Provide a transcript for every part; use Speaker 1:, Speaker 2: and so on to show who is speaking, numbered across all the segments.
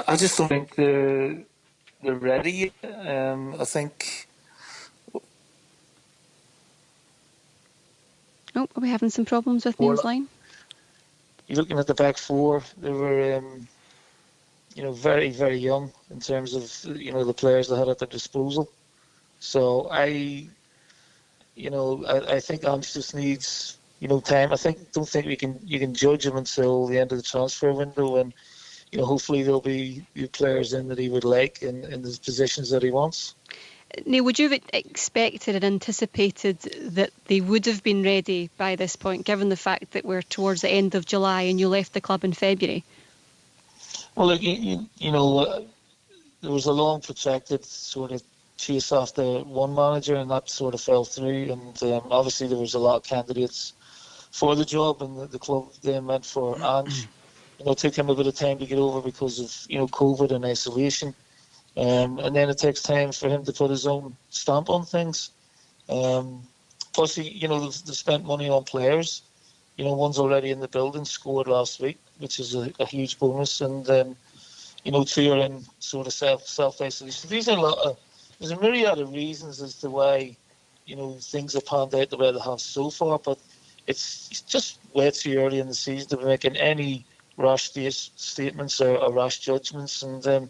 Speaker 1: I just don't think they're ready. I think.
Speaker 2: Oh, are we having some problems with
Speaker 1: Well,
Speaker 2: Neil's line?
Speaker 1: you're looking at the back four. They were, very, very young in terms of the players they had at their disposal. So I think Ams just needs time. Don't think you can judge him until the end of the transfer window, and hopefully there'll be players in that he would like in the positions that he wants.
Speaker 2: Neil, would you have expected and anticipated that they would have been ready by this point, given the fact that we're towards the end of July and you left the club in February?
Speaker 1: Well, look, there was a long protracted sort of chase after one manager, and that sort of fell through. And obviously, there was a lot of candidates for the job, and the club then went for Ange. It took him a bit of time to get over because of COVID and isolation, and then it takes time for him to put his own stamp on things. Plus, they've spent money on players. One's already in the building, scored last week, which is a huge bonus, and two are in sort of self isolation. There's a myriad of reasons as to why things have panned out the way they have so far, but it's just way too early in the season to be making any rash statements or rash judgments. And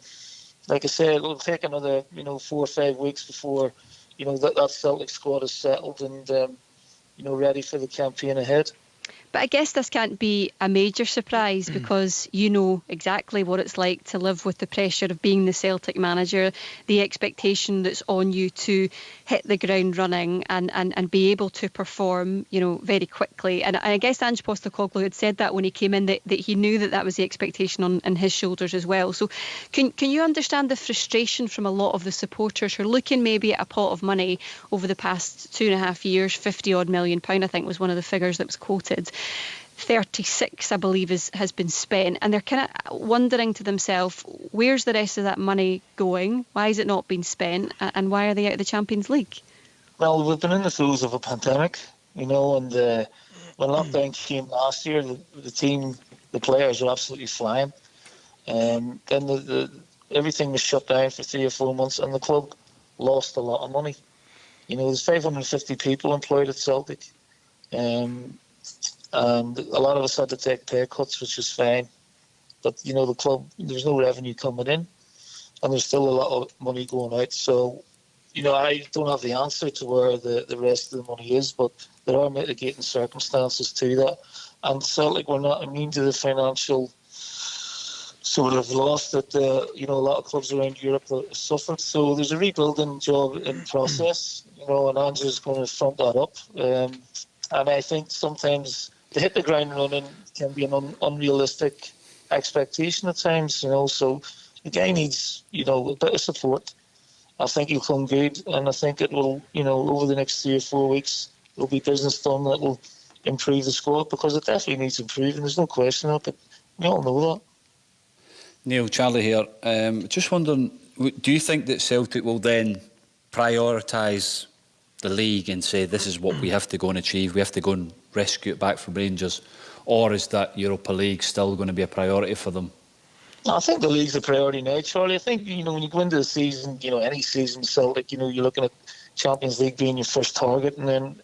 Speaker 1: like I said, it'll take another 4 or 5 weeks before that Celtic squad is settled and ready for the campaign ahead.
Speaker 2: But I guess this can't be a major surprise because you know exactly what it's like to live with the pressure of being the Celtic manager, the expectation that's on you to hit the ground running and be able to perform, very quickly. And I guess Ange Postecoglou had said that when he came in, that he knew that was the expectation on his shoulders as well. So can you understand the frustration from a lot of the supporters who are looking maybe at a pot of money over the past 2.5 years, £50-odd million, I think was one of the figures that was quoted. 36, I believe, has been spent, and they're kind of wondering to themselves, where's the rest of that money going? Why has it not been spent? And why are they out of the Champions League?
Speaker 1: Well, we've been in the throes of a pandemic, and when lockdown came last year, the team, the players were absolutely flying. Then everything was shut down for 3 or 4 months, and the club lost a lot of money. There's 550 people employed at Celtic. And a lot of us had to take pay cuts, which was fine. But, the club, there's no revenue coming in, and there's still a lot of money going out. So, I don't have the answer to where the rest of the money is, but there are mitigating circumstances to that. And Celtic were not immune to the financial sort of loss that, a lot of clubs around Europe have suffered. So there's a rebuilding job in process, and Andrew's going to front that up. And I think sometimes to hit the ground running can be an unrealistic expectation at times, so the guy needs, a bit of support. I think he'll come good, and I think it will, over the next 3 or 4 weeks, there'll be business done that will improve the squad, because it definitely needs improving, there's no question of it, we all know that.
Speaker 3: Neil, Charlie here. Just wondering, do you think that Celtic will then prioritise the league and say this is what we have to go and achieve, we have to go and rescue it back from Rangers, or is that Europa League still going to be a priority for them?
Speaker 1: I think the league's a priority now, Charlie. I think, when you go into the season, any season, Celtic, you're looking at Champions League being your first target, and then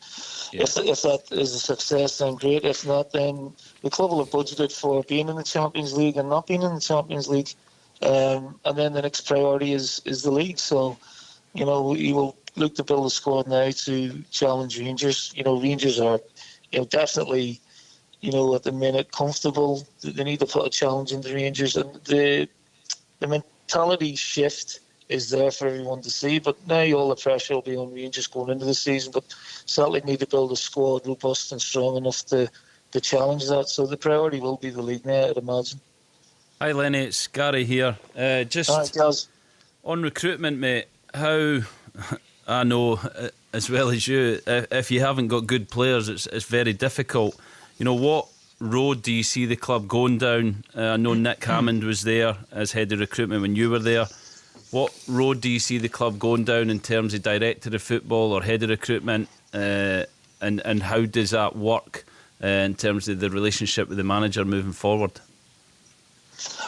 Speaker 1: if that is a success, then great. If not, then the club will have budgeted for being in the Champions League and not being in the Champions League. And then the next priority is the league. So, you will look to build a squad now to challenge Rangers. Rangers are, definitely, at the minute comfortable. They need to put a challenge into Rangers, and the mentality shift is there for everyone to see. But now all the pressure will be on Rangers going into the season. But Celtic need to build a squad robust and strong enough to challenge that. So the priority will be the league now, I'd imagine.
Speaker 4: Hi Lenny, it's Gary here. Just on recruitment, mate, how I know as well as you, if you haven't got good players, it's very difficult. What road do you see the club going down? I know Nick Hammond was there as head of recruitment when you were there. What road do you see the club going down in terms of director of football or head of recruitment? And how does that work in terms of the relationship with the manager moving forward?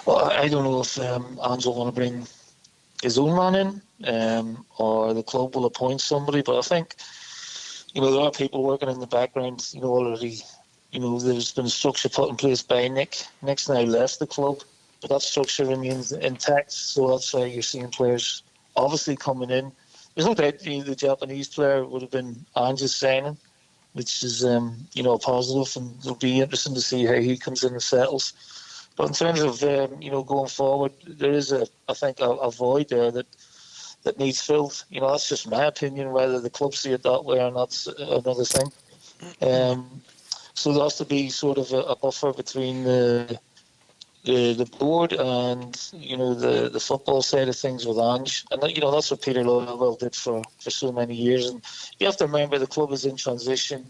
Speaker 1: Well, I don't know if Ange will want to bring his own man in, or the club will appoint somebody. But I think, there are people working in the background, already. There's been a structure put in place by Nick. Nick's now left the club, but that structure remains intact. So that's why you're seeing players obviously coming in. There's no doubt the Japanese player would have been Ange's signing, which is, a positive, and it'll be interesting to see how he comes in and settles. But in terms of, going forward, there is, I think, a void there that needs filled. That's just my opinion. Whether the club see it that way or not's another thing. So there has to be sort of a buffer between the board and the football side of things with Ange, and that's what Peter Lurgan did for so many years. And you have to remember the club is in transition.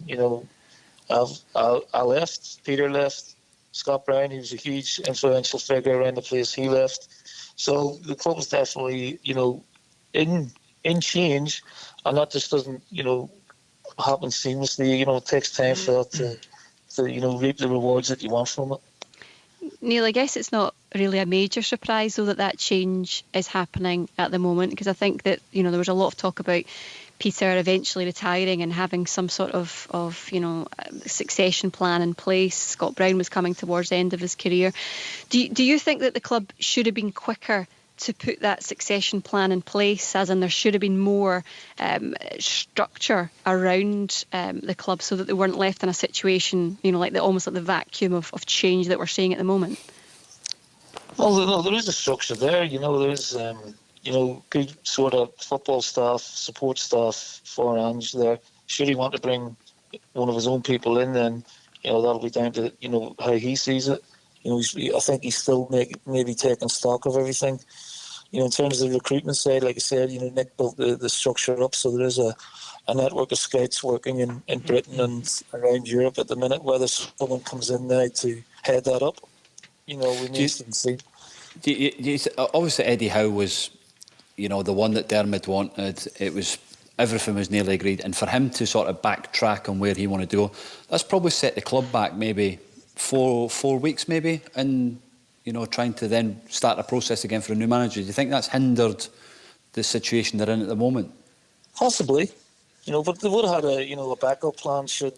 Speaker 1: I left, Peter left, Scott Brown, he was a huge influential figure around the place, he left. So the club is definitely in change, and that just doesn't happen seamlessly. It takes time for that to reap the rewards that you want from it.
Speaker 2: Neil, I guess it's not really a major surprise though that change is happening at the moment, because I think that there was a lot of talk about Peter eventually retiring and having some sort of succession plan in place. Scott Brown was coming towards the end of his career. Do you think that the club should have been quicker to put that succession plan in place, as in there should have been more structure around the club, so that they weren't left in a situation, almost like the vacuum of change that we're seeing at the moment?
Speaker 1: Well, there is a structure there. There's good sort of football staff, support staff for Ange there. Should he want to bring one of his own people in, then that'll be down to how he sees it. I think he's still maybe taking stock of everything. In terms of the recruitment side, like I said, Nick built the structure up, so there is a network of scouts working in Britain and around Europe at the minute. Whether someone comes in now to head that up, remains to be seen.
Speaker 3: Obviously, Eddie Howe was, the one that Dermot wanted. Everything was nearly agreed, and for him to sort of backtrack on where he wanted to go, that's probably set the club back maybe four weeks, maybe, and trying to then start a process again for a new manager. Do you think that's hindered the situation they're in at the moment?
Speaker 1: Possibly, but they would have had a backup plan should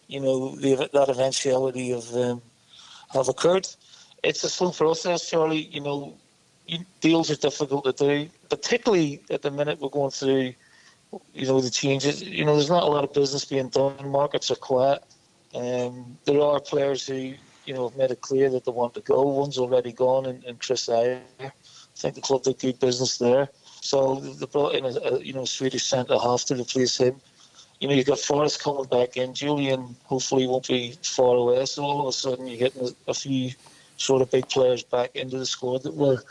Speaker 1: that eventuality have occurred. It's a slow process, Charlie. Deals are difficult to do, particularly at the minute we're going through the changes. There's not a lot of business being done. Markets are quiet. There are players who have made it clear that they want to go. One's already gone, and Chris Ayer. I think the club did good business there. So they brought in a Swedish centre half to replace him. You've got Forrest coming back in. Julian hopefully won't be far away. So all of a sudden you're getting a few sort of big players back into the squad that were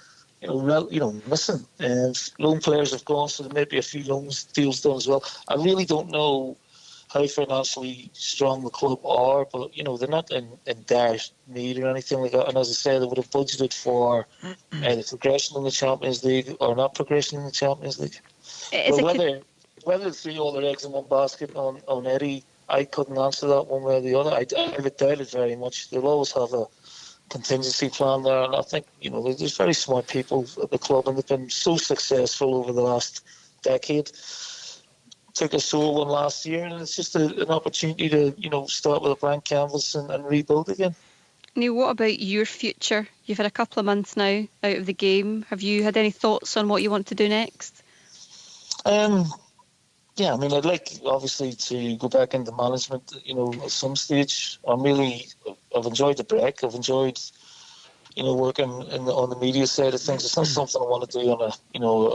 Speaker 1: missing. Loan players have gone, so there may be a few loan deals done as well. I really don't know how financially strong the club are, but they're not in dire need or anything like that. And as I say, they would have budgeted for either progression in the Champions League or not progression in the Champions League. Whether they threw all their eggs in one basket on Eddie, I couldn't answer that one way or the other. I would doubt it very much. They'll always have a contingency plan there, and I think there's very smart people at the club, and they've been so successful over the last decade. Took a sore one last year, and it's just an opportunity to start with a blank canvas and rebuild again.
Speaker 2: Neil, what about your future? You've had a couple of months now out of the game. Have you had any thoughts on what you want to do next?
Speaker 1: Yeah, I'd like obviously to go back into management at some stage. I've enjoyed the break. I've enjoyed working on the media side of things. It's not something I want to do on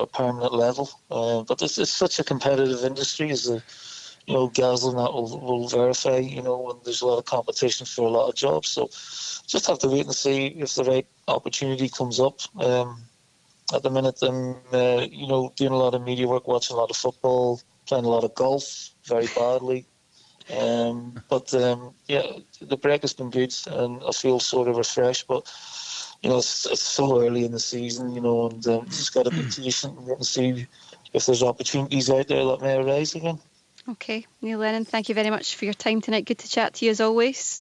Speaker 1: a permanent level. But it's such a competitive industry, as Gaz and that will verify. And there's a lot of competition for a lot of jobs. So just have to wait and see if the right opportunity comes up. At the minute, I'm doing a lot of media work, watching a lot of football, playing a lot of golf, very badly. But the break has been good, and I feel sort of refreshed. But it's so early in the season, and just got to be patient and wait and see if there's opportunities out there that may arise again.
Speaker 2: Okay, Neil Lennon, thank you very much for your time tonight. Good to chat to you as always.